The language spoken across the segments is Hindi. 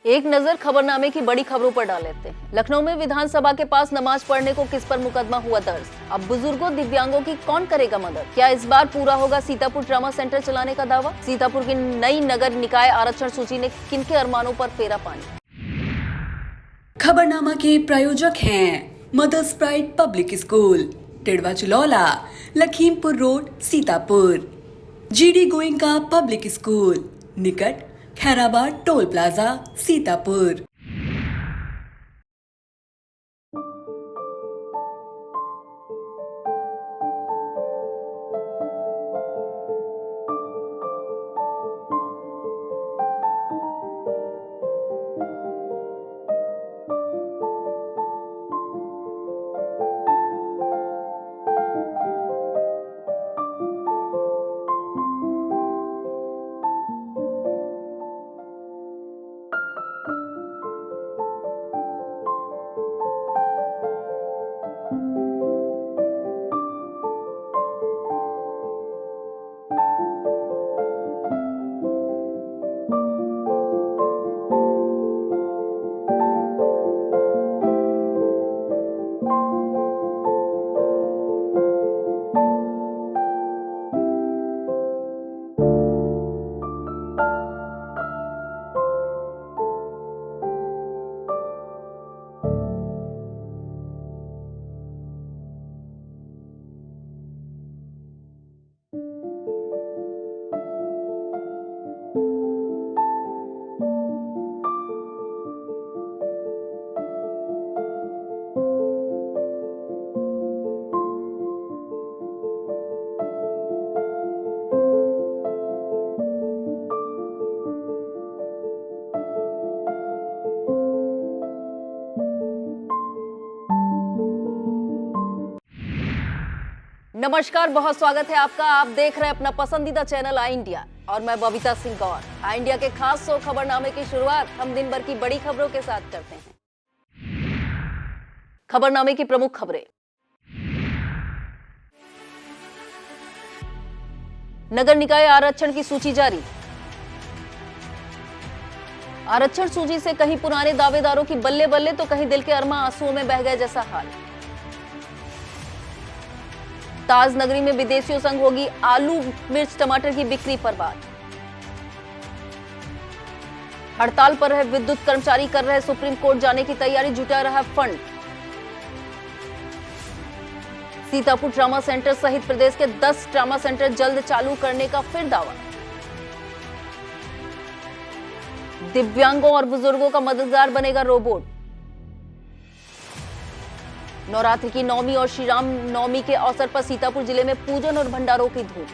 एक नजर खबरनामे की बड़ी खबरों पर डाल लेते हैं। लखनऊ में विधानसभा के पास नमाज पढ़ने को किस पर मुकदमा हुआ दर्ज। अब बुजुर्गों दिव्यांगों की कौन करेगा मदद। क्या इस बार पूरा होगा सीतापुर ट्रामा सेंटर चलाने का दावा। सीतापुर की नई नगर निकाय आरक्षण सूची ने किनके अरमानों पर फेरा पानी। खबरनामा के प्रायोजक हैं mother's pride public school, Tidwa Chilaula, Lakhimpur road, Sitapur. GD Goenka public school, निकट खैराबाद टोल प्लाजा, सीतापुर। नमस्कार, बहुत स्वागत है आपका। आप देख रहे हैं अपना पसंदीदा चैनल आई इंडिया और मैं बबीता सिंह गौर। आई इंडिया के खास शो खबरनामे की शुरुआत हम दिन भर की बड़ी खबरों के साथ करते हैं। खबरनामे की प्रमुख खबरें। नगर निकाय आरक्षण की सूची जारी। आरक्षण सूची से कहीं पुराने दावेदारों की बल्ले बल्ले तो कहीं दिल के अरमा आंसुओं में बह गए जैसा हाल। ताज नगरी में विदेशियों संग होगी आलू मिर्च टमाटर की बिक्री पर बात। हड़ताल पर रहे विद्युत कर्मचारी कर रहे सुप्रीम कोर्ट जाने की तैयारी, जुटा रहा फंड। सीतापुर ट्रामा सेंटर सहित प्रदेश के 10 ट्रामा सेंटर जल्द चालू करने का फिर दावा। दिव्यांगों और बुजुर्गों का मददगार बनेगा रोबोट। नवरात्रि की नवमी और श्री राम नवमी के अवसर पर सीतापुर जिले में पूजन और भंडारों की धूम।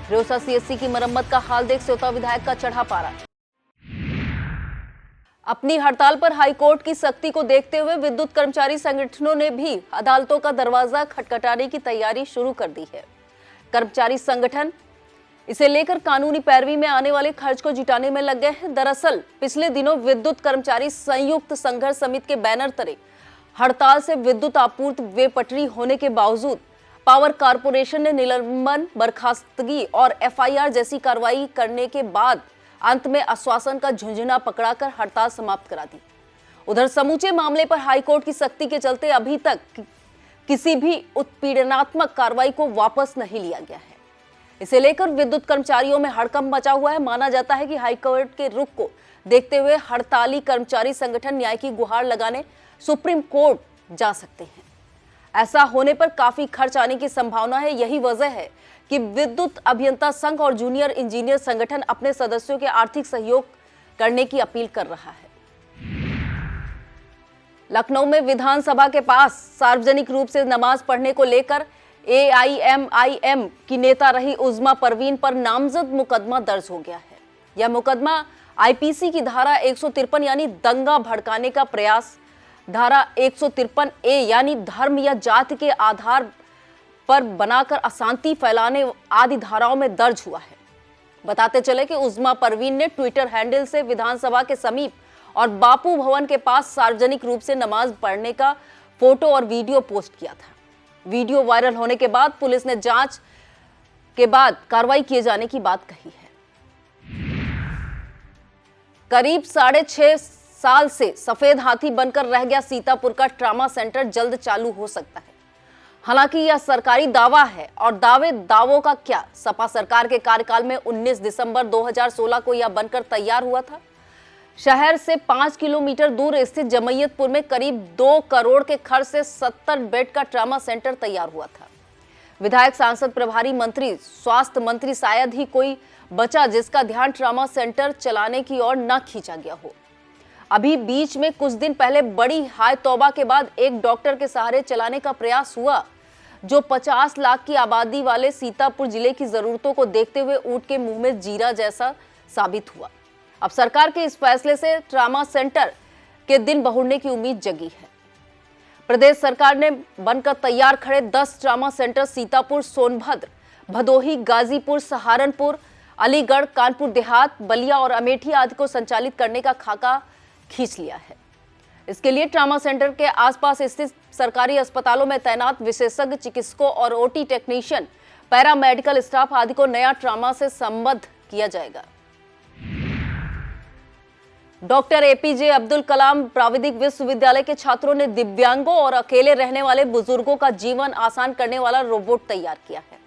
रेउसा सीएससी की मरम्मत का हाल देख सेवता विधायक का चढ़ा पारा। अपनी हड़ताल पर हाईकोर्ट की सख्ती को देखते हुए विद्युत कर्मचारी संगठनों ने भी अदालतों का दरवाजा खटखटाने की तैयारी शुरू कर दी है। कर्मचारी संगठन इसे लेकर कानूनी पैरवी में आने वाले खर्च को जुटाने में लग गए हैं। दरअसल पिछले दिनों विद्युत कर्मचारी संयुक्त संघर्ष समिति के बैनर तले हड़ताल से विद्युत आपूर्ति बेपटरी होने के बावजूद पावर कारपोरेशन ने निलंबन, बर्खास्तगी और एफआईआर जैसी कार्रवाई करने के बाद अंत में आश्वासन का झुंझुना पकड़ाकर हड़ताल समाप्त करा दी। उधर समूचे मामले पर हाईकोर्ट की सख्ती के चलते अभी तक किसी भी उत्पीड़नात्मक कार्रवाई को वापस नहीं लिया गया है। इसे लेकर विद्युत कर्मचारियों में हड़कंप मचा हुआ है। माना जाता है कि हाईकोर्ट के रुख को देखते हुए हड़ताली कर्मचारी संगठन न्याय की गुहार लगाने सुप्रीम कोर्ट जा सकते हैं। ऐसा होने पर काफी खर्च आने की संभावना है। यही वजह है कि विद्युत अभियंता संघ और जूनियर इंजीनियर संगठन अपने सदस्यों के आर्थिक सहयोग करने की अपील कर रहा है। लखनऊ में विधानसभा के पास सार्वजनिक रूप से नमाज पढ़ने को लेकर AIMIM की नेता रही उज़्मा परवीन पर नामजद मुकदमा दर्ज हो गया है। यह मुकदमा IPC की धारा 153 यानी दंगा भड़काने का प्रयास, धारा 153A यानी धर्म या जाति के आधार पर बनाकर अशांति फैलाने आदि धाराओं में दर्ज हुआ है। बताते चले कि उज़्मा परवीन ने ट्विटर हैंडल से विधानसभा के समीप और बापू भवन के पास सार्वजनिक रूप से नमाज पढ़ने का फोटो और वीडियो पोस्ट किया था। वीडियो वायरल होने के बाद पुलिस ने जांच के बाद कार्रवाई किए जाने की बात कही है। करीब 6.5 साल से सफेद हाथी बनकर रह गया सीतापुर का ट्रामा सेंटर जल्द चालू हो सकता है। हालांकि यह सरकारी दावा है और दावों का क्या। सपा सरकार के कार्यकाल में 19 दिसंबर 2016 को यह बनकर तैयार हुआ था। शहर से 5 किलोमीटर दूर स्थित जमैयतपुर में करीब 2 करोड़ के खर्च से 70 बेड का ट्रामा सेंटर तैयार हुआ था। विधायक, सांसद, प्रभारी मंत्री, स्वास्थ्य मंत्री, शायद ही कोई बचा जिसका ध्यान ट्रामा सेंटर चलाने की ओर न खींचा गया हो। अभी बीच में कुछ दिन पहले बड़ी हाय तौबा के बाद एक डॉक्टर के सहारे चलाने का प्रयास हुआ, जो 50 लाख की आबादी वाले सीतापुर जिले की जरूरतों को देखते हुए ऊंट के मुंह में जीरा जैसा साबित हुआ। अब सरकार के इस फैसले से ट्रामा सेंटर के दिन बहुरने की उम्मीद जगी है। प्रदेश सरकार ने बनकर तैयार खड़े 10 ट्रामा सेंटर सीतापुर, सोनभद्र, भदोही, गाजीपुर, सहारनपुर, अलीगढ़, कानपुर देहात, बलिया और अमेठी आदि को संचालित करने का खाका खींच लिया है। इसके लिए ट्रामा सेंटर के आसपास स्थित सरकारी अस्पतालों में तैनात विशेषज्ञ चिकित्सकों और ओटी टेक्नीशियन, पैरामेडिकल स्टाफ आदि को नया ट्रामा से संबद्ध किया जाएगा। डॉक्टर एपीजे अब्दुल कलाम प्राविधिक विश्वविद्यालय के छात्रों ने दिव्यांगों और अकेले रहने वाले बुजुर्गों का जीवन आसान करने वाला रोबोट तैयार किया है।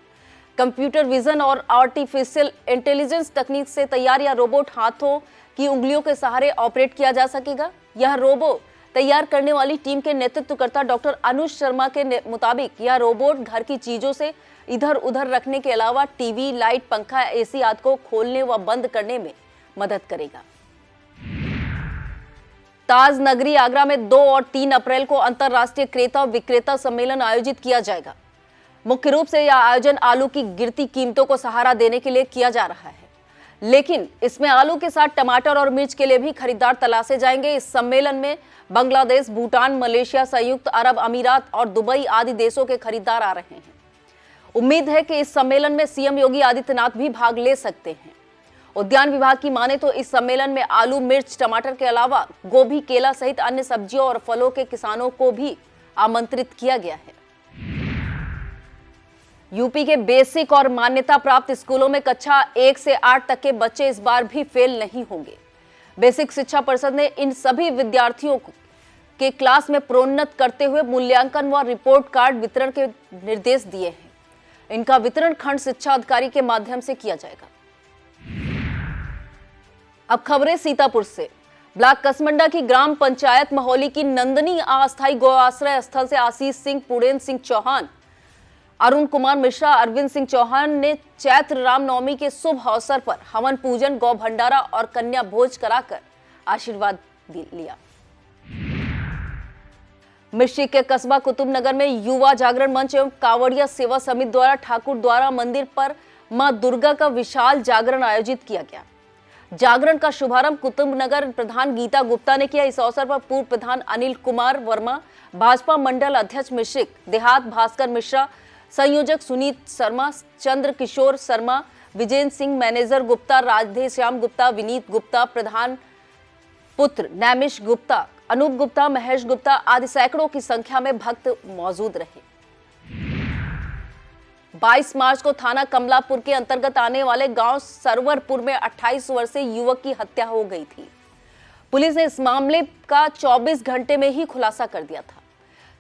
कंप्यूटर विजन और आर्टिफिशियल इंटेलिजेंस तकनीक से तैयार यह रोबोट हाथों की उंगलियों के सहारे ऑपरेट किया जा सकेगा। यह रोबो तैयार करने वाली टीम के नेतृत्वकर्ता डॉक्टर अनुज शर्मा के मुताबिक यह रोबोट घर की चीजों से इधर उधर रखने के अलावा टीवी, लाइट, पंखा, एसी आदि को खोलने व बंद करने में मदद करेगा। ताज नगरी आगरा में 2 और 3 अप्रैल को अंतर्राष्ट्रीय क्रेता विक्रेता सम्मेलन आयोजित किया जाएगा। मुख्य रूप से यह आयोजन आलू की गिरती कीमतों को सहारा देने के लिए किया जा रहा है, लेकिन इसमें आलू के साथ टमाटर और मिर्च के लिए भी खरीदार तलाशे जाएंगे। इस सम्मेलन में बांग्लादेश, भूटान, मलेशिया, संयुक्त अरब अमीरात और दुबई आदि देशों के खरीदार आ रहे हैं। उम्मीद है कि इस सम्मेलन में सीएम योगी आदित्यनाथ भी भाग ले सकते हैं। उद्यान विभाग की माने तो इस सम्मेलन में आलू, मिर्च, टमाटर के अलावा गोभी, केला सहित अन्य सब्जियों और फलों के किसानों को भी आमंत्रित किया गया है। यूपी के बेसिक और मान्यता प्राप्त स्कूलों में कक्षा 1 से 8 तक के बच्चे इस बार भी फेल नहीं होंगे। बेसिक शिक्षा परिषद ने इन सभी विद्यार्थियों के क्लास में प्रोन्नत करते हुए मूल्यांकन व रिपोर्ट कार्ड वितरण के निर्देश दिए हैं। इनका वितरण खंड शिक्षा अधिकारी के माध्यम से किया जाएगा। अब खबरें सीतापुर से। ब्लॉक कसमंडा की ग्राम पंचायत महोली की नंदनी अस्थायी गौ आश्रय स्थल से आशीष सिंह, पुरेन सिंह चौहान, अरुण कुमार मिश्रा, अरविंद सिंह चौहान ने चैत्र रामनवमी के शुभ अवसर पर हवन पूजन, गौ भंडारा और कन्या भोज कराकर आशीर्वाद लिया। मिश्रिक के कस्बा कुतुबनगर में युवा जागरण मंच एवं कावड़िया सेवा समिति द्वारा ठाकुर द्वारा मंदिर पर मां दुर्गा का विशाल जागरण आयोजित किया गया। जागरण का शुभारंभ कुतुबनगर प्रधान गीता गुप्ता ने किया। इस अवसर पर पूर्व प्रधान अनिल कुमार वर्मा, भाजपा मंडल अध्यक्ष मिश्रिक देहात भास्कर मिश्रा, संयोजक सुनीत शर्मा, चंद्र किशोर शर्मा, विजेंद्र सिंह, मैनेजर गुप्ता, राधे श्याम गुप्ता, विनीत गुप्ता, प्रधान पुत्र नैमिष गुप्ता, अनूप गुप्ता, महेश गुप्ता आदि सैकड़ों की संख्या में भक्त मौजूद रहे। 22 मार्च को थाना कमलापुर के अंतर्गत आने वाले गांव सरवरपुर में 28 वर्षीय युवक की हत्या हो गई थी। पुलिस ने इस मामले का 24 घंटे में ही खुलासा कर दिया था।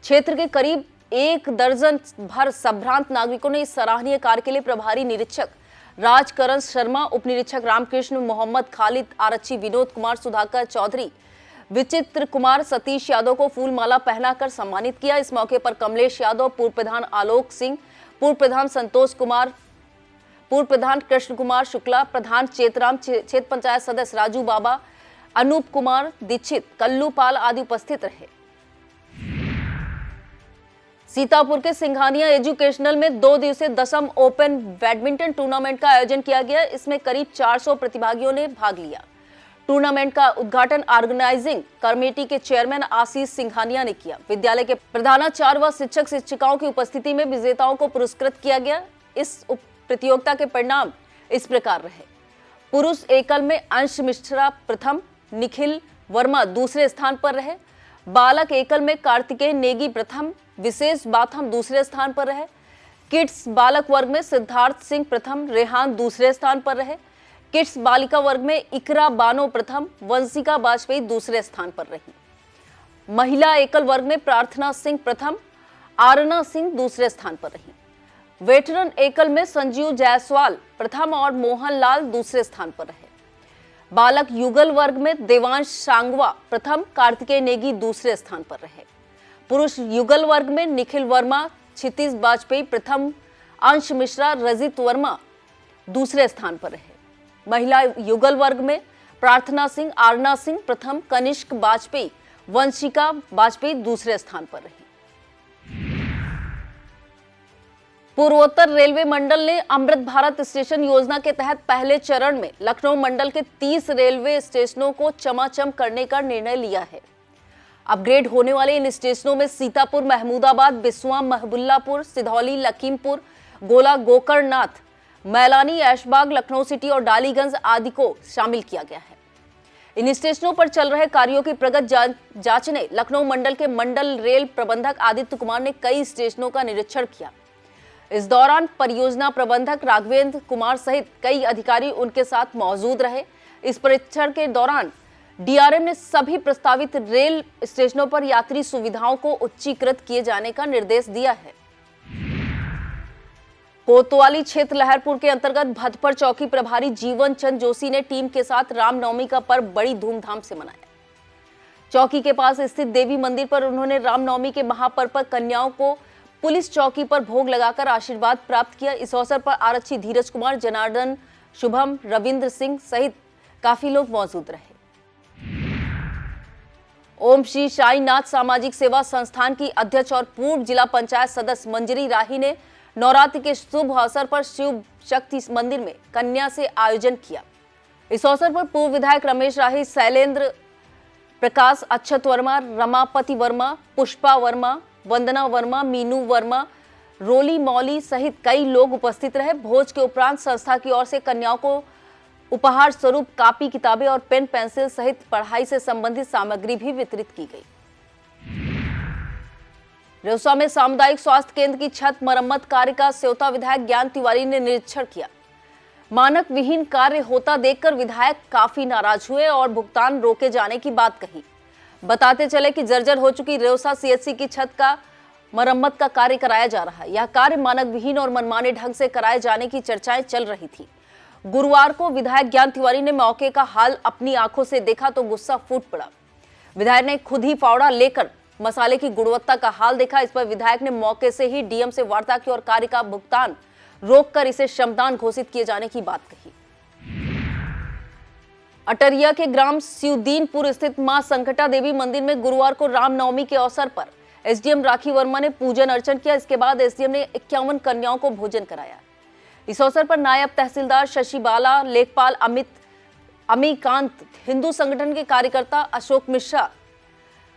क्षेत्र के करीब 1 दर्जन भर संभ्रांत नागरिकों ने इस सराहनीय कार्य के लिए प्रभारी निरीक्षक राजकरण शर्मा, उप निरीक्षक रामकृष्ण, मोहम्मद खालिद, आरक्षी विनोद कुमार, सुधाकर चौधरी, विचित्र कुमार, सतीश यादव को फूल माला पहनाकर सम्मानित किया। इस मौके पर कमलेश यादव, पूर्व प्रधान आलोक सिंह, पूर्व प्रधान संतोष कुमार, पूर्व प्रधान कृष्ण कुमार शुक्ला, प्रधान चेतराम, क्षेत्र पंचायत सदस्य राजू बाबा, अनूप कुमार दीक्षित, कल्लू पाल आदि उपस्थित रहे। सीतापुर के सिंघानिया एजुकेशनल में 2 दिवसीय 10वीं ओपन बैडमिंटन टूर्नामेंट का आयोजन किया गया। इसमें करीब 400 प्रतिभागियों ने भाग लिया। टूर्नामेंट का उद्घाटन ऑर्गेनाइजिंग कमेटी के चेयरमैन आशीष सिंघानिया ने किया। विद्यालय के प्रधानाचार्य व शिक्षक शिक्षिकाओं की उपस्थिति में विजेताओं को पुरस्कृत किया गया। इस प्रतियोगिता के परिणाम इस प्रकार रहे। पुरुष एकल में अंश मिश्रा प्रथम, निखिल वर्मा दूसरे स्थान पर रहे। बालक एकल में कार्तिकेय नेगी प्रथम, विशेष बाथम दूसरे स्थान पर रहे। किड्स बालक वर्ग में सिद्धार्थ सिंह प्रथम, रेहान दूसरे स्थान पर रहे। किड्स बालिका वर्ग में इकरा बानो प्रथम, वंशिका वाजपेयी दूसरे स्थान पर रही। महिला एकल वर्ग में प्रार्थना सिंह प्रथम, आरना सिंह दूसरे स्थान पर रही। वेटरन एकल में संजीव जायसवाल प्रथम और मोहन लाल दूसरे स्थान पर रहे। बालक युगल वर्ग में देवांश सांगवा प्रथम, कार्तिकेय नेगी दूसरे स्थान पर रहे। पुरुष युगल वर्ग में निखिल वर्मा, क्षितिज वाजपेयी प्रथम, अंश मिश्रा, रजित वर्मा दूसरे स्थान पर रहे। महिला युगल वर्ग में प्रार्थना सिंह, आरना सिंह प्रथम, कनिष्क वाजपेयी, वंशिका वाजपेयी दूसरे स्थान पर रही। पूर्वोत्तर रेलवे मंडल ने अमृत भारत स्टेशन योजना के तहत पहले चरण में लखनऊ मंडल के 30 रेलवे स्टेशनों को चमाचम करने का निर्णय लिया है। अपग्रेड होने वाले इन स्टेशनों में सीतापुर, महमूदाबाद, बिस्वा, महबुल्लापुर, सिधौली, लखीमपुर, गोला, गोकर्णनाथ, मैलानी, ऐशबाग, लखनऊ सिटी और डालीगंज आदि को शामिल किया गया है। इन स्टेशनों पर चल रहे कार्यों की प्रगति जांचने लखनऊ मंडल के मंडल रेल प्रबंधक आदित्य कुमार ने कई स्टेशनों का निरीक्षण किया। इस दौरान परियोजना प्रबंधक राघवेंद्र कुमार सहित कई अधिकारी उनके साथ मौजूद रहे। इस परीक्षण के दौरान डीआरएम ने सभी प्रस्तावित रेल स्टेशनों पर यात्री सुविधाओं को उच्चीकृत किए जाने का निर्देश दिया है। कोतवाली क्षेत्र लहरपुर के अंतर्गत भदपर चौकी प्रभारी जीवन चंद जोशी ने टीम के साथ रामनवमी का पर्व बड़ी धूमधाम से मनाया। चौकी के पास स्थित देवी मंदिर पर उन्होंने रामनवमी के महापर्व पर कन्याओं को पुलिस चौकी पर भोग लगाकर आशीर्वाद प्राप्त किया। इस अवसर पर आरक्षी धीरज कुमार, जनार्दन, शुभम, रविंद्र सिंह सहित काफी लोग मौजूद रहे। ओम श्री साईनाथ सामाजिक सेवा संस्थान की अध्यक्ष और पूर्व जिला पंचायत सदस्य मंजरी राही ने नवरात्रि के शुभ अवसर पर शिव शक्ति मंदिर में कन्या से आयोजन किया। इस अवसर पर पूर्व विधायक रमेश राही, शैलेंद्र प्रकाश, अक्षत वर्मा, रमापति वर्मा, पुष्पा वर्मा, वंदना वर्मा, मीनू वर्मा, रोली मौली सहित कई लोग उपस्थित रहे। भोज के उपरांत संस्था की ओर से कन्याओं को उपहार स्वरूप कापी, किताबें और पेन पेंसिल सहित पढ़ाई से संबंधित सामग्री भी वितरित की गई। रेउसा में सामुदायिक स्वास्थ्य केंद्र की छत मरम्मत कार्य का सेवता विधायक ज्ञान तिवारी ने निरीक्षण किया। मानक विहीन कार्य होता देखकर विधायक काफी नाराज हुए और भुगतान रोके जाने की बात कही। बताते चले कि जर्जर हो चुकी रेउसा सीएचसी की छत का मरम्मत का कार्य कराया जा रहा है। यह कार्य मानक विहीन और मनमाने ढंग से कराए जाने की चर्चाएं चल रही थी। गुरुवार को विधायक ज्ञान तिवारी ने मौके का हाल अपनी आंखों से देखा तो गुस्सा फूट पड़ा। विधायक ने खुद ही फावड़ा लेकर मसाले की गुणवत्ता का हाल देखा। इस पर विधायक ने मौके से ही डीएम से वार्ता की और कार्य का भुगतान रोककर इसे श्रमदान घोषित किए जाने की बात कही। अटरिया के ग्राम शिवदीनपुर स्थित मां संकटा देवी मंदिर में गुरुवार को रामनवमी के अवसर पर एसडीएम राखी वर्मा ने पूजन अर्चन किया। इसके बाद एसडीएम ने 51 कन्याओं को भोजन कराया। इस अवसर पर नायब तहसीलदार शशिबाला, लेखपाल अमीकांत, हिंदू संगठन के कार्यकर्ता अशोक मिश्रा,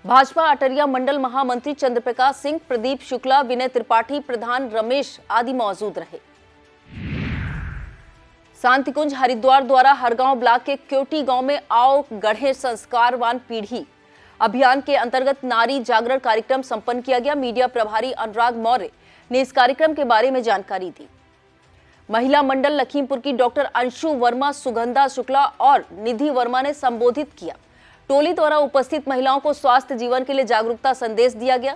भाजपा अटरिया मंडल महामंत्री चंद्रप्रकाश सिंह, प्रदीप शुक्ला, विनय त्रिपाठी, प्रधान रमेश आदि मौजूद रहे। शांतिकुंज हरिद्वार द्वारा हरगांव ब्लॉक के क्योटी गांव में आओ गढ़े संस्कारवान पीढ़ी अभियान के अंतर्गत नारी जागरण कार्यक्रम संपन्न किया गया। मीडिया प्रभारी अनुराग मौर्य ने इस कार्यक्रम के बारे में जानकारी दी। महिला मंडल लखीमपुर की डॉक्टर अंशु वर्मा, सुगंधा शुक्ला और निधि वर्मा ने संबोधित किया। टोली द्वारा उपस्थित महिलाओं को स्वास्थ्य जीवन के लिए जागरूकता संदेश दिया गया।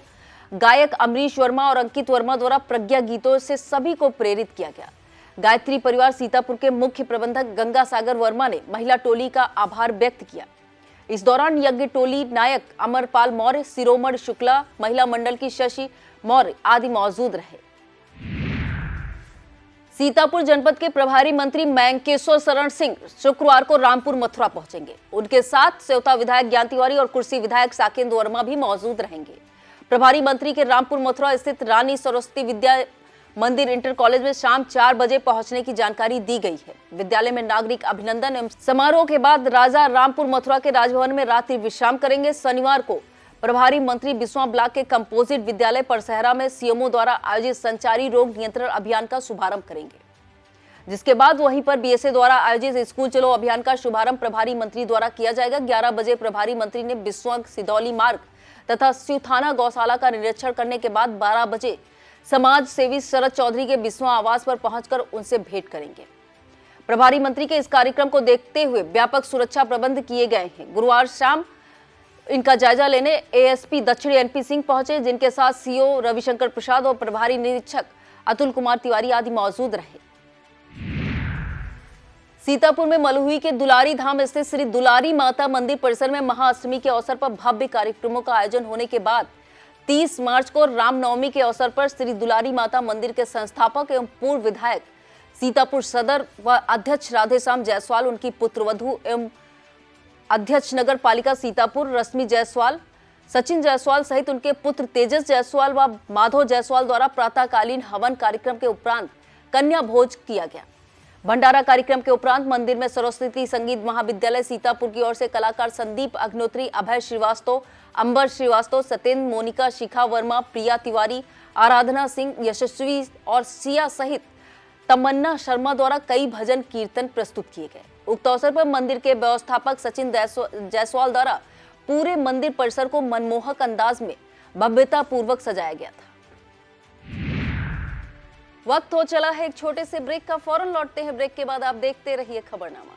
गायक अमरीश वर्मा और अंकित वर्मा द्वारा प्रज्ञा गीतों से सभी को प्रेरित किया गया। गायत्री परिवार सीतापुर के मुख्य प्रबंधक गंगा सागर वर्मा ने महिला टोली का आभार व्यक्त किया। इस दौरान यज्ञ टोली नायक अमरपाल मौर्य, शिरोमणि शुक्ला, महिला मंडल की शशि मौर्य आदि मौजूद रहे। सीतापुर जनपद के प्रभारी मंत्री मैंकेश्वर शरण सिंह शुक्रवार को रामपुर मथुरा पहुंचेंगे। उनके साथ सेवता विधायक ज्ञान तिवारी और कुर्सी विधायक साकेंद्र वर्मा भी मौजूद रहेंगे। प्रभारी मंत्री के रामपुर मथुरा स्थित रानी सरस्वती विद्या मंदिर इंटर कॉलेज में शाम 4 बजे पहुंचने की जानकारी दी गई है। विद्यालय में नागरिक अभिनंदन एवं समारोह के बाद राजा रामपुर मथुरा के राजभवन में रात्रि विश्राम करेंगे। शनिवार को प्रभारी मंत्री बिस्वा ब्लॉक के कंपोजिट विद्यालय परसहरा में सीएमओ द्वारा आयोजित संचारी रोग नियंत्रण अभियान का शुभारंभ करेंगे, जिसके बाद वहीं पर बीएसए द्वारा आयोजित स्कूल चलो अभियान का शुभारंभ प्रभारी मंत्री द्वारा किया जाएगा। 11 बजे प्रभारी मंत्री ने बिस्वा सिदौली मार्ग तथा शिवथाना गौशाला का निरीक्षण करने के बाद 12 बजे समाज सेवी शरद चौधरी के बिस्वा आवास पर पहुंचकर उनसे भेंट करेंगे। प्रभारी मंत्री के इस कार्यक्रम को देखते हुए व्यापक सुरक्षा प्रबंध किए गए हैं। गुरुवार शाम इनका जायजा लेने एएसपी दक्षिणी एनपी सिंह पहुंचे, जिनके साथ सीओ रविशंकर प्रसाद और प्रभारी निरीक्षक अतुल कुमार तिवारी आदि मौजूद रहे। सीतापुर में मलुही के दुलारी धाम स्थित श्री दुलारी माता मंदिर परिसर में महाअष्टमी के अवसर पर भव्य कार्यक्रमों का आयोजन होने के बाद 30 मार्च को रामनवमी के अवसर पर श्री दुलारी माता मंदिर के संस्थापक एवं पूर्व विधायक सीतापुर सदर व अध्यक्ष राधेश्याम जायसवाल, उनकी पुत्रवधू एवं अध्यक्ष नगर पालिका सीतापुर रश्मि जायसवाल, सचिन जायसवाल सहित उनके पुत्र तेजस जायसवाल व माधव जायसवाल द्वारा प्रातःकालीन हवन कार्यक्रम के उपरांत कन्या भोज किया गया। भंडारा कार्यक्रम के उपरांत मंदिर में सरस्वती संगीत महाविद्यालय सीतापुर की ओर से कलाकार संदीप अग्नोत्री, अभय श्रीवास्तव, अंबर श्रीवास्तव, सत्येंद्र, मोनिका, शिखा वर्मा, प्रिया तिवारी, आराधना सिंह, यशस्वी और सिया सहित तमन्ना शर्मा द्वारा कई भजन कीर्तन प्रस्तुत किए गए। उक्त अवसर पर मंदिर के व्यवस्थापक सचिन जायसवाल द्वारा पूरे मंदिर परिसर को मनमोहक अंदाज में भव्यता पूर्वक सजाया गया था। वक्त हो चला है एक छोटे से ब्रेक का, फौरन लौटते हैं ब्रेक के बाद। आप देखते रहिए खबरनामा।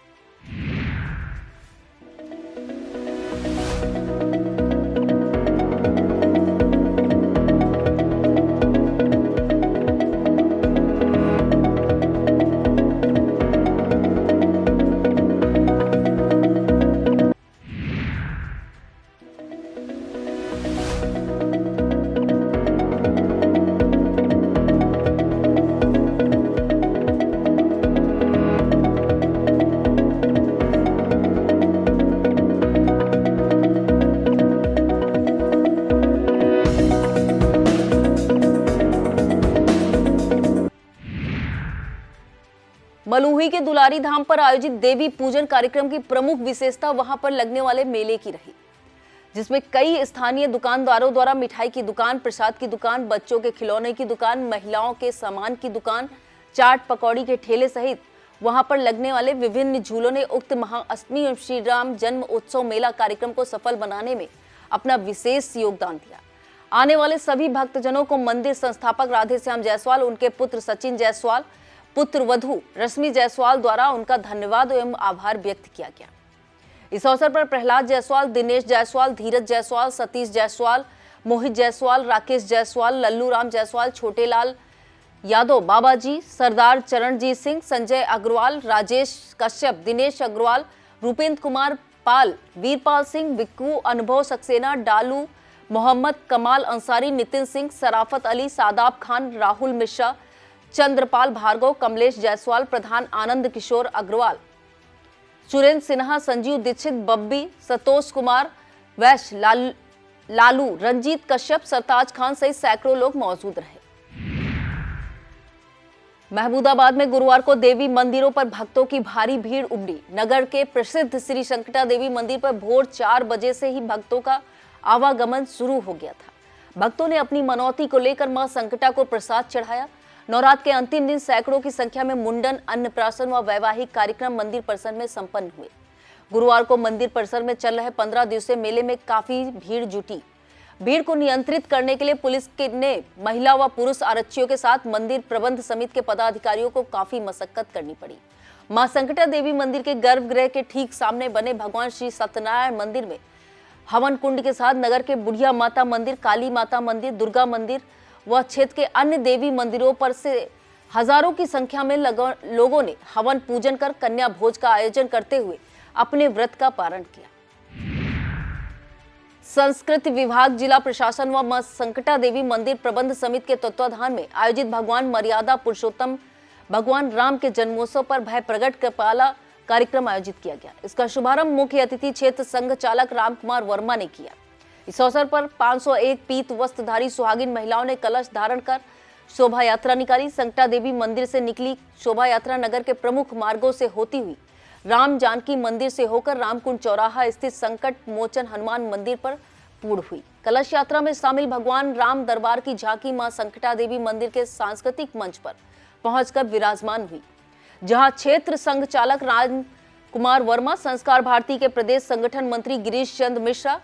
मलुही के दुलारी धाम पर आयोजित देवी पूजन कार्यक्रम की प्रमुख विशेषता वहां पर लगने वाले मेले की रही, जिसमें कई स्थानीय दुकानदारों द्वारा मिठाई की दुकान, प्रसाद की दुकान, बच्चों के खिलौने की दुकान, महिलाओं के सामान की दुकान, चाट पकौड़ी के ठेले सहित वहां पर लगने वाले विभिन्न झूलों ने उक्त महाअष्टमी एवं श्री राम जन्म उत्सव मेला कार्यक्रम को सफल बनाने में अपना विशेष योगदान दिया। आने वाले सभी भक्तजनों को मंदिर संस्थापक राधेश्याम जायसवाल, उनके पुत्र सचिन जायसवाल, पुत्र वधू रश्मि जायसवाल द्वारा उनका धन्यवाद एवं आभार व्यक्त किया गया। इस अवसर पर प्रहलाद जायसवाल, दिनेश जायसवाल, धीरज जायसवाल, सतीश जायसवाल, मोहित जायसवाल, राकेश जायसवाल, लल्लू राम जायसवाल, छोटेलाल यादव, बाबाजी, सरदार चरणजीत सिंह, संजय अग्रवाल, राजेश कश्यप, दिनेश अग्रवाल, रूपेंद्र कुमार पाल, वीरपाल सिंह, बिक्कू, अनुभव सक्सेना, डालू, मोहम्मद कमाल अंसारी, नितिन सिंह, सराफत अली, सादाब खान, राहुल मिश्रा, चंद्रपाल भार्गव, कमलेश जायसवाल, प्रधान आनंद किशोर अग्रवाल, सुरेंद्र सिन्हा, संजीव दीक्षित, बब्बी, संतोष कुमार वैश्य, लालू, रंजीत कश्यप, सरताज खान सहित सैकड़ों लोग मौजूद रहे। महमूदाबाद में गुरुवार को देवी मंदिरों पर भक्तों की भारी भीड़ उमड़ी। नगर के प्रसिद्ध श्री संकटा देवी मंदिर पर भोर 4 बजे से ही भक्तों का आवागमन शुरू हो गया था। भक्तों ने अपनी मनौती को लेकर मां संकटा को प्रसाद चढ़ाया। नवरात्र के अंतिम दिन सैकड़ों की संख्या में मुंडन, अन्नप्राशन व वैवाहिक कार्यक्रम मंदिर परिसर में संपन्न हुए। गुरुवार को मंदिर परिसर में चल रहे 15 दिवसीय मेले में काफी भीड़ जुटी। भीड़ को नियंत्रित करने के लिए पुलिस ने महिला व पुरुष आरक्षियों के साथ मंदिर प्रबंध समिति के पदाधिकारियों को काफी मशक्कत करनी पड़ी। मां संकटा देवी मंदिर के गर्भगृह के ठीक सामने बने भगवान श्री सत्यनारायण मंदिर में हवन कुंड के साथ नगर के बुढ़िया माता मंदिर, काली माता मंदिर, दुर्गा मंदिर व क्षेत्र के अन्य देवी मंदिरों पर से हजारों की संख्या में लोगों ने हवन पूजन कर कन्या भोज का आयोजन करते हुए अपने व्रत का पारण किया। संस्कृति विभाग, जिला प्रशासन व मां संकटा देवी मंदिर प्रबंध समिति के तत्वाधान में आयोजित भगवान मर्यादा पुरुषोत्तम भगवान राम के जन्मोत्सव पर भय प्रकट कृपाला कार्यक्रम आयोजित किया गया। इसका शुभारंभ मुख्य अतिथि क्षेत्र संघ चालक राम कुमार वर्मा ने किया। इस अवसर पर 501 पीत वस्त्रधारी सुहागिन महिलाओं ने कलश धारण कर शोभा यात्रा निकाली। संकटा देवी मंदिर से निकली शोभा यात्रा नगर के प्रमुख मार्गों से होती हुई राम जानकी मंदिर से होकर रामकुंड चौराहा स्थित संकट मोचन हनुमान मंदिर पर पूर्ण हुई। कलश यात्रा में शामिल भगवान राम दरबार की झांकी मां संकटा देवी मंदिर के सांस्कृतिक मंच पर पहुंचकर विराजमान हुई, जहां क्षेत्र संघ चालक राम कुमार वर्मा, संस्कार भारती के प्रदेश संगठन मंत्री गिरीश चंद्र मिश्रा,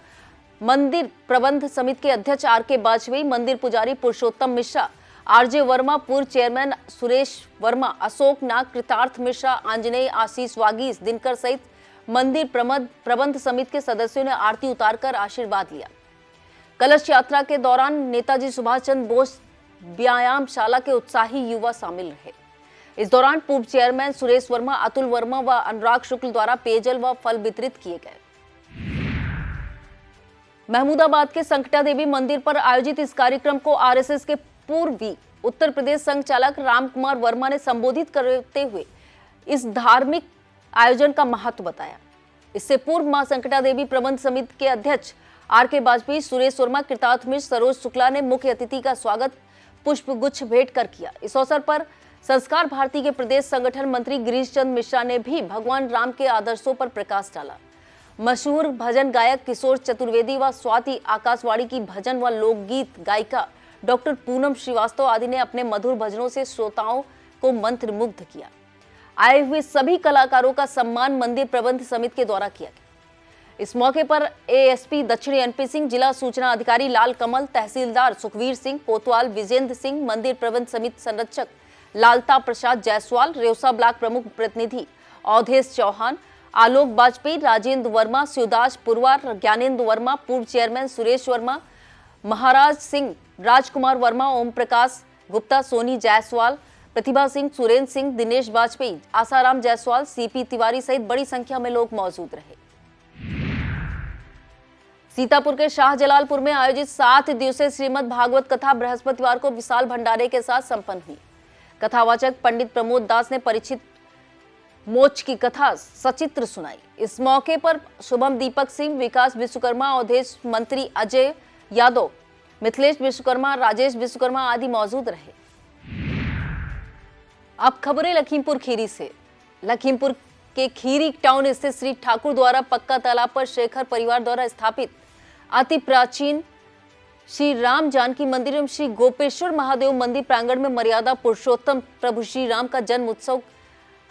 मंदिर प्रबंध समिति के अध्यक्ष आर के वाजपेयी, मंदिर पुजारी पुरुषोत्तम मिश्रा, आरजे वर्मा, पूर्व चेयरमैन सुरेश वर्मा, अशोक नाग, कृतार्थ मिश्रा, आंजनेय, आशीष वागीस, दिनकर सहित मंदिर प्रबंध समिति के सदस्यों ने आरती उतारकर आशीर्वाद लिया। कलश यात्रा के दौरान नेताजी सुभाष चंद्र बोस व्यायामशाला के उत्साही युवा शामिल रहे। इस दौरान पूर्व चेयरमैन सुरेश वर्मा, अतुल वर्मा व अनुराग शुक्ल द्वारा पेयजल व फल वितरित किए गए। महमूदाबाद के संकटा देवी मंदिर पर आयोजित इस कार्यक्रम को आरएसएस के पूर्वी उत्तर प्रदेश संघ चालक राम कुमार वर्मा ने संबोधित करते हुए इस धार्मिक आयोजन का महत्व बताया। इससे पूर्व मां संकटा देवी प्रबंध समिति के अध्यक्ष आर.के. वाजपेयी, सुरेश वर्मा, कृतार्थ मिश्र, सरोज शुक्ला ने मुख्य अतिथि का स्वागत पुष्प गुच्छ भेंट कर किया। इस अवसर पर संस्कार भारती के प्रदेश संगठन मंत्री गिरीश चंद्र मिश्रा ने भी भगवान राम के आदर्शों पर प्रकाश डाला। मशहूर भजन गायक किशोर चतुर्वेदी व स्वाति, आकाशवाणी की भजन व लोकगीत गायिका डॉक्टर पूनम श्रीवास्तव आदि ने अपने मधुर भजनों से श्रोताओं को मंत्रमुग्ध किया। आए हुए सभी कलाकारों का सम्मान मंदिर प्रबंध समिति के द्वारा किया गया। इस मौके पर एएसपी दक्षिणी एनपी सिंह, जिला सूचना अधिकारी लाल कमल, तहसीलदार सुखवीर सिंह कोतवाल, विजेंद्र सिंह, मंदिर प्रबंध समिति संरक्षक लालता प्रसाद जायसवाल, रेउसा ब्लॉक प्रमुख प्रतिनिधि अवधेश चौहान, आलोक वाजपेयी, राजेंद्र वर्मा, शिवदास पुरवार, ज्ञानेंद्र वर्मा, पूर्व चेयरमैन सुरेश वर्मा, महाराज सिंह, राजकुमार वर्मा, ओम प्रकाश गुप्ता, सोनी जायसवाल, प्रतिभा सिंह, सुरेंद्र सिंह, दिनेश वाजपेयी, आसाराम जायसवाल, सीपी तिवारी सहित बड़ी संख्या में लोग मौजूद रहे। सीतापुर के शाहजलालपुर में आयोजित 7 दिवसीय श्रीमद् भागवत कथा बृहस्पतिवार को विशाल भंडारे के साथ संपन्न हुई। कथावाचक पंडित प्रमोद दास ने परीक्षित मोक्ष की कथा सचित्र सुनाई। इस मौके पर शुभम दीपक सिंह, विकास विश्वकर्मा, अवधेश मंत्री अजय यादव, मिथिलेश विश्वकर्मा, राजेश विश्वकर्मा आदि मौजूद रहे। अब खबरें लखीमपुर खीरी से। लखीमपुर के खीरी टाउन स्थित श्री ठाकुर द्वारा पक्का तालाब पर शेखर परिवार द्वारा स्थापित अति प्राचीन श्री राम जानकी मंदिर एवं श्री गोपेश्वर महादेव मंदिर प्रांगण में मर्यादा पुरुषोत्तम प्रभु श्री राम का जन्म उत्सव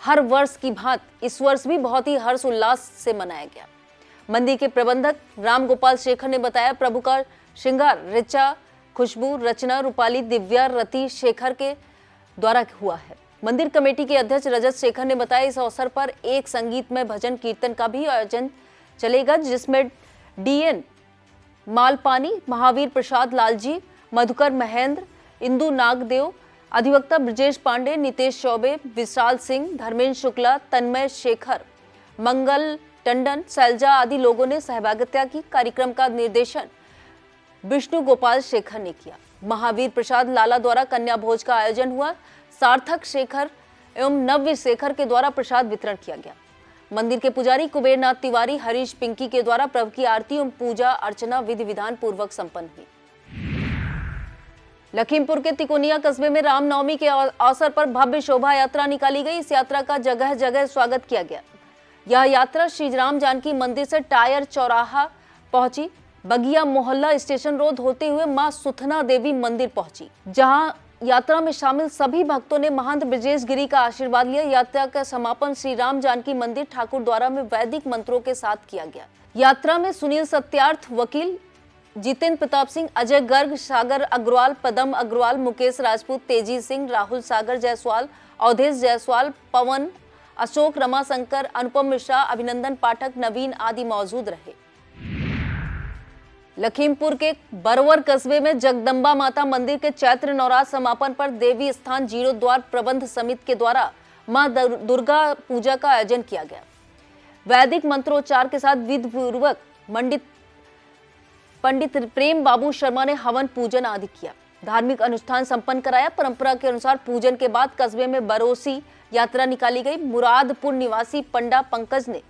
हर वर्ष की भांति इस वर्ष भी बहुत ही हर्ष उल्लास से मनाया गया। मंदिर के प्रबंधक राम गोपाल शेखर ने बताया, प्रभु का श्रृंगार ऋचा, खुशबू, रचना, रूपाली, दिव्या, रति शेखर के द्वारा हुआ है। मंदिर कमेटी के अध्यक्ष रजत शेखर ने बताया, इस अवसर पर एक संगीतमय भजन कीर्तन का भी आयोजन चलेगा, जिसमें डीएन मालपानी, महावीर प्रसाद लालजी, मधुकर महेंद्र, इंदु नागदेव, अधिवक्ता ब्रजेश पांडे, नितेश चौबे, विशाल सिंह, धर्मेंद्र शुक्ला, तन्मय शेखर, मंगल टंडन, शैलजा आदि लोगों ने सहभागिता की। कार्यक्रम का निर्देशन विष्णु गोपाल शेखर ने किया। महावीर प्रसाद लाला द्वारा कन्या भोज का आयोजन हुआ। सार्थक शेखर एवं नव्य शेखर के द्वारा प्रसाद वितरण किया गया। मंदिर के पुजारी कुबेरनाथ तिवारी, हरीश पिंकी के द्वारा प्रभु की आरती एवं पूजा अर्चना विधि विधान पूर्वक संपन्न हुई। लखीमपुर के तिकोनिया कस्बे में रामनवमी के अवसर पर भव्य शोभा यात्रा निकाली गई। इस यात्रा का जगह जगह स्वागत किया गया। यह यात्रा श्री राम जानकी मंदिर से टायर चौराहा पहुंची, बगिया मोहल्ला स्टेशन रोड होते हुए मां सुथना देवी मंदिर पहुंची, जहां यात्रा में शामिल सभी भक्तों ने महंत ब्रजेश गिरी का आशीर्वाद लिया। यात्रा का समापन श्री राम जानकी मंदिर ठाकुर द्वारा में वैदिक मंत्रों के साथ किया गया। यात्रा में सुनील सत्यार्थ, वकील जितेंद्र प्रताप सिंह, अजय गर्ग, सागर अग्रवाल, पदम अग्रवाल, मुकेश राजपूत, तेजी सिंह, राहुल सागर जायसवाल, अवधेश जायसवाल, पवन, अशोक, रमाशंकर, अनुपम मिश्रा, अभिनंदन पाठक, नवीन आदि मौजूद रहे। लखीमपुर के बरवर कस्बे में जगदम्बा माता मंदिर के चैत्र नवरात्र समापन पर देवी स्थान जीर्णोद्वार प्रबंध समिति के द्वारा मां दुर्गा पूजा का आयोजन किया गया। वैदिक मंत्रोच्चार के साथ विधि पूर्वक पंडित प्रेम बाबू शर्मा ने हवन पूजन आदि किया। धार्मिक अनुष्ठान संपन्न कराया। परंपरा के अनुसार पूजन के बाद कस्बे में बरोसी यात्रा निकाली गई। मुरादपुर निवासी पंडा पंकज ने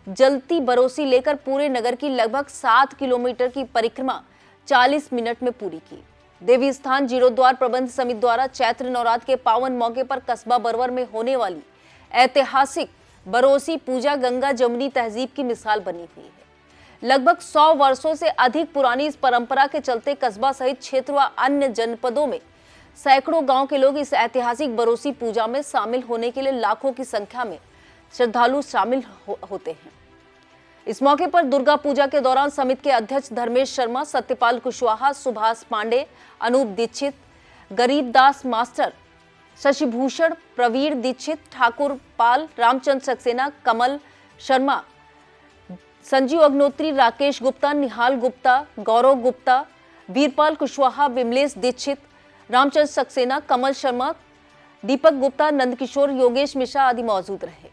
जलती बरोसी लेकर पूरे नगर की लगभग 7 किलोमीटर की परिक्रमा 40 मिनट में पूरी की। देवी स्थान जीर्णोद्वार प्रबंध समिति द्वारा चैत्र नवरात्र के पावन मौके पर कस्बा बरवर में होने वाली ऐतिहासिक बरोसी पूजा गंगा जमुनी तहजीब की मिसाल बनी हुई है। लगभग 100 वर्षों से अधिक पुरानी इस परंपरा के चलते कस्बा सहित क्षेत्र व अन्य जनपदों में सैकड़ों गांव के लोग इस ऐतिहासिक बरोसी पूजा में शामिल होने के लिए लाखों की संख्या में श्रद्धालु शामिल होते हैं। इस मौके पर दुर्गा पूजा के दौरान समिति के अध्यक्ष धर्मेश शर्मा, सत्यपाल कुशवाहा, सुभाष पांडे, अनूप दीक्षित, गरीबदास मास्टर, शशिभूषण, प्रवीण दीक्षित, ठाकुर पाल, रामचंद्र सक्सेना, कमल शर्मा, संजीव अग्नोत्री, राकेश गुप्ता, निहाल गुप्ता, गौरव गुप्ता, वीरपाल कुशवाहा, विमलेश दीक्षित, रामचंद्र सक्सेना, कमल शर्मा, दीपक गुप्ता, नंदकिशोर, योगेश मिश्रा आदि मौजूद रहे।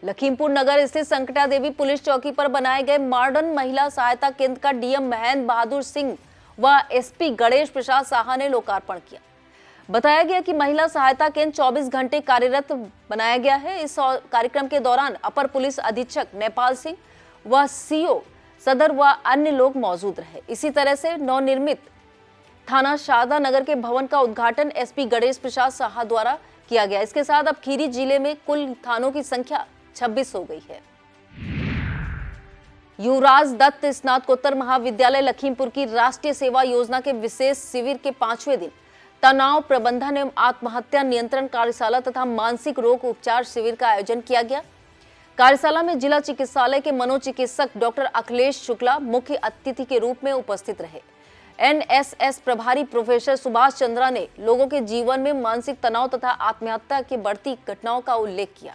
लखीमपुर नगर स्थित संकटा देवी पुलिस चौकी पर बनाए गए मॉडर्न महिला सहायता केंद्र का डीएम महेंद्र बहादुर सिंह व एसपी गणेश प्रसाद साहा ने लोकार्पण किया। बताया गया कि महिला सहायता केंद्र 24 घंटे कार्यरत बनाया गया है। इस कार्यक्रम के दौरान अपर पुलिस अधीक्षक नेपाल सिंह व सीओ सदर व अन्य लोग मौजूद रहे। इसी तरह से नवनिर्मित थाना शारदा नगर के भवन का उद्घाटन एसपी गणेश प्रसाद साहा द्वारा किया गया। इसके साथ अब खीरी जिले में कुल थानों की संख्या 26 हो गई है। युवराज दत्त स्नातकोत्तर महाविद्यालय लखीमपुर की राष्ट्रीय सेवा योजना के विशेष शिविर के 5वें दिन तनाव प्रबंधन एवं आत्महत्या नियंत्रण कार्यशाला तथा मानसिक रोग उपचार शिविर का आयोजन किया गया। कार्यशाला में जिला चिकित्सालय के मनोचिकित्सक डॉक्टर अखिलेश शुक्ला मुख्य अतिथि के रूप में उपस्थित रहे। एनएसएस प्रभारी प्रोफेसर सुभाष चंद्रा ने लोगों के जीवन में मानसिक तनाव तथा आत्महत्या की बढ़ती घटनाओं का उल्लेख किया,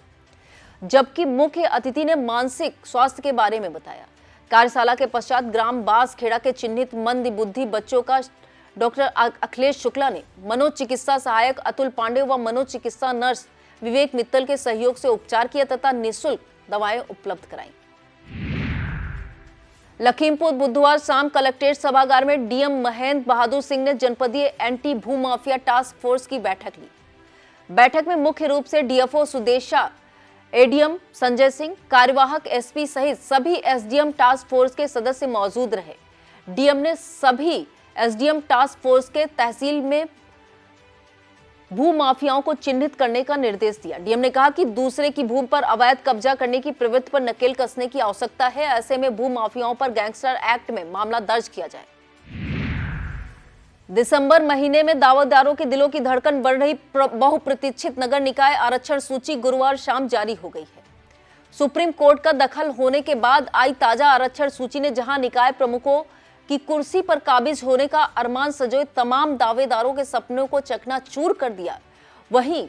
जबकि मुख्य अतिथि ने मानसिक स्वास्थ्य के बारे में बताया। कार्यशाला के पश्चात ग्राम बासखेड़ा के चिन्हित मंदबुद्धि बच्चों का डॉक्टर अखिलेश शुक्ला ने मनोचिकित्सा सहायक अतुल पांडे व मनोचिकित्सा नर्स विवेक मित्तल के सहयोग से उपचार किया तथा निःशुल्क दवाएं उपलब्ध कराई। लखीमपुर बुधवार शाम कलेक्ट्रेट सभागार में डीएम महेंद्र बहादुर सिंह ने जनपदीय एंटी भू माफिया टास्क फोर्स की बैठक ली। बैठक में मुख्य रूप से डीएफओ सुदेशा, एडीएम संजय सिंह, कार्यवाहक एसपी सहित सभी एसडीएम टास्क फोर्स के सदस्य मौजूद रहे। डीएम ने सभी एसडीएम टास्क फोर्स के तहसील में भू माफियाओं को चिन्हित करने का निर्देश दिया। डीएम ने कहा कि दूसरे की भूमि पर अवैध कब्जा करने की प्रवृत्ति पर नकेल कसने की आवश्यकता है। ऐसे में भू माफियाओं पर गैंगस्टर एक्ट में मामला दर्ज किया जाए। दिसंबर महीने में दावेदारों के दिलों की धड़कन बढ़ रही बहुप्रतीक्षित नगर निकाय आरक्षण सूची गुरुवार शाम जारी हो गई है। सुप्रीम कोर्ट का दखल होने के बाद आई ताजा आरक्षण सूची ने जहां निकाय प्रमुखों की कुर्सी पर काबिज होने का अरमान सजोए तमाम दावेदारों के सपनों को चकनाचूर कर दिया, वहीं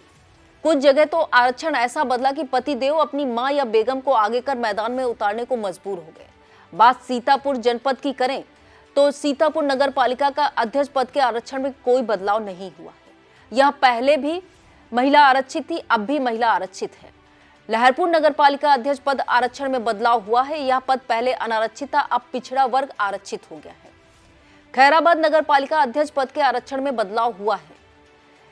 कुछ जगह तो आरक्षण ऐसा बदला कि पतिदेव अपनी मां या बेगम को आगे कर मैदान में उतारने को मजबूर हो गए। बात सीतापुर जनपद की करें तो सीतापुर नगर पालिका का अध्यक्ष पद के आरक्षण में कोई बदलाव नहीं हुआ है। यह पहले भी महिला आरक्षित थी, अब भी महिला आरक्षित है। लहरपुर नगर पालिका अध्यक्ष पद आरक्षण में बदलाव हुआ है। यह पद पहले अनारक्षित था, अब पिछड़ा वर्ग आरक्षित हो गया है। खैराबाद नगर पालिका अध्यक्ष पद के आरक्षण में बदलाव हुआ है।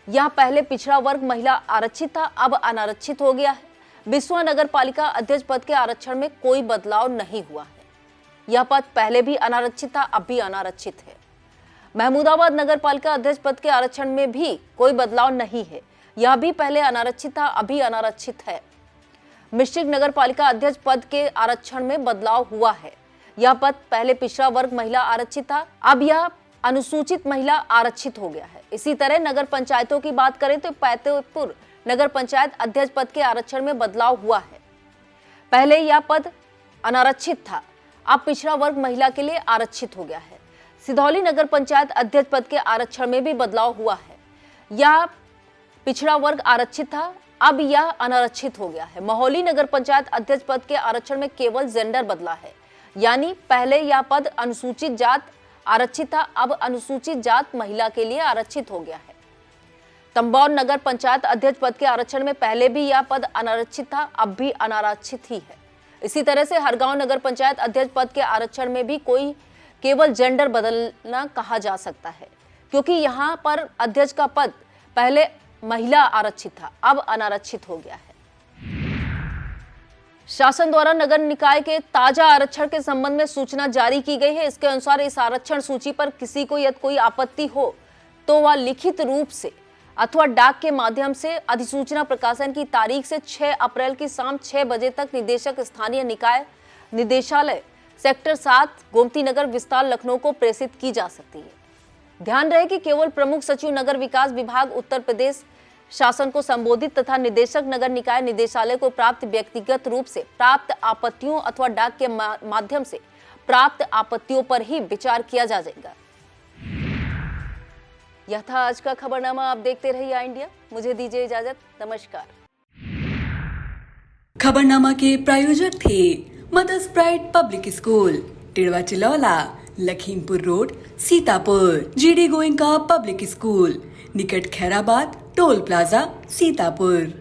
यह पहले पिछड़ा वर्ग महिला आरक्षित था, अब अनारक्षित हो गया है। बिस्वा नगर पालिका अध्यक्ष पद के आरक्षण में कोई बदलाव नहीं हुआ है। यह पद पहले भी अनारक्षित था, अब भी अनारक्षित है। महमूदाबाद नगर पालिका अध्यक्ष पद के आरक्षण में भी कोई बदलाव नहीं है। यह भी पहले अनारक्षित था, अभी अनारक्षित है। मिश्रिक नगर पालिका अध्यक्ष पद के आरक्षण में बदलाव हुआ है। यह पद पहले पिछड़ा वर्ग महिला आरक्षित था, अब यह अनुसूचित महिला आरक्षित हो गया है। इसी तरह नगर पंचायतों की बात करें तो फतेहपुर नगर पंचायत अध्यक्ष पद के आरक्षण में बदलाव हुआ है। पहले यह पद अनारक्षित था, अब पिछड़ा वर्ग महिला के लिए आरक्षित हो गया है। सिधौली नगर पंचायत अध्यक्ष पद के आरक्षण में भी बदलाव हुआ है। यह पिछड़ा वर्ग आरक्षित था, अब यह अनारक्षित हो गया है। महोली नगर पंचायत अध्यक्ष पद के आरक्षण में केवल जेंडर बदला है, यानी पहले यह पद अनुसूचित जात आरक्षित था, अब अनुसूचित जात महिला के लिए आरक्षित हो गया है। तंबौर नगर पंचायत अध्यक्ष पद के आरक्षण में पहले भी यह पद अनारक्षित था, अब भी अनारक्षित ही है। इसी तरह से हरगांव नगर पंचायत अध्यक्ष पद के आरक्षण में भी कोई केवल जेंडर बदलना कहा जा सकता है, क्योंकि यहाँ पर अध्यक्ष का पद पहले महिला आरक्षित था, अब अनारक्षित हो गया है। शासन द्वारा नगर निकाय के ताजा आरक्षण के संबंध में सूचना जारी की गई है। इसके अनुसार इस आरक्षण सूची पर किसी को यदि कोई आपत्ति हो तो वह लिखित रूप से अथवा डाक के माध्यम से अधिसूचना प्रकाशन की तारीख से 6 अप्रैल की शाम 6 बजे तक निदेशक स्थानीय निकाय निदेशालय सेक्टर 7 गोमती नगर विस्तार लखनऊ को प्रेषित की जा सकती है। ध्यान रहे कि केवल प्रमुख सचिव नगर विकास विभाग उत्तर प्रदेश शासन को संबोधित तथा निदेशक नगर निकाय निदेशालय को प्राप्त व्यक्तिगत रूप से प्राप्त आपत्तियों अथवा डाक के माध्यम से प्राप्त आपत्तियों पर ही विचार किया जाएगा। यह था आज का खबरनामा। आप देखते रहिए आई इंडिया। मुझे दीजिए इजाजत। नमस्कार। खबरनामा के प्रायोजक थे mother's pride public school, Tidwa Chilaula, Lakhimpur road, Sitapur. GD Goenka public school, निकट खैराबाद, टोल प्लाजा, सीतापुर।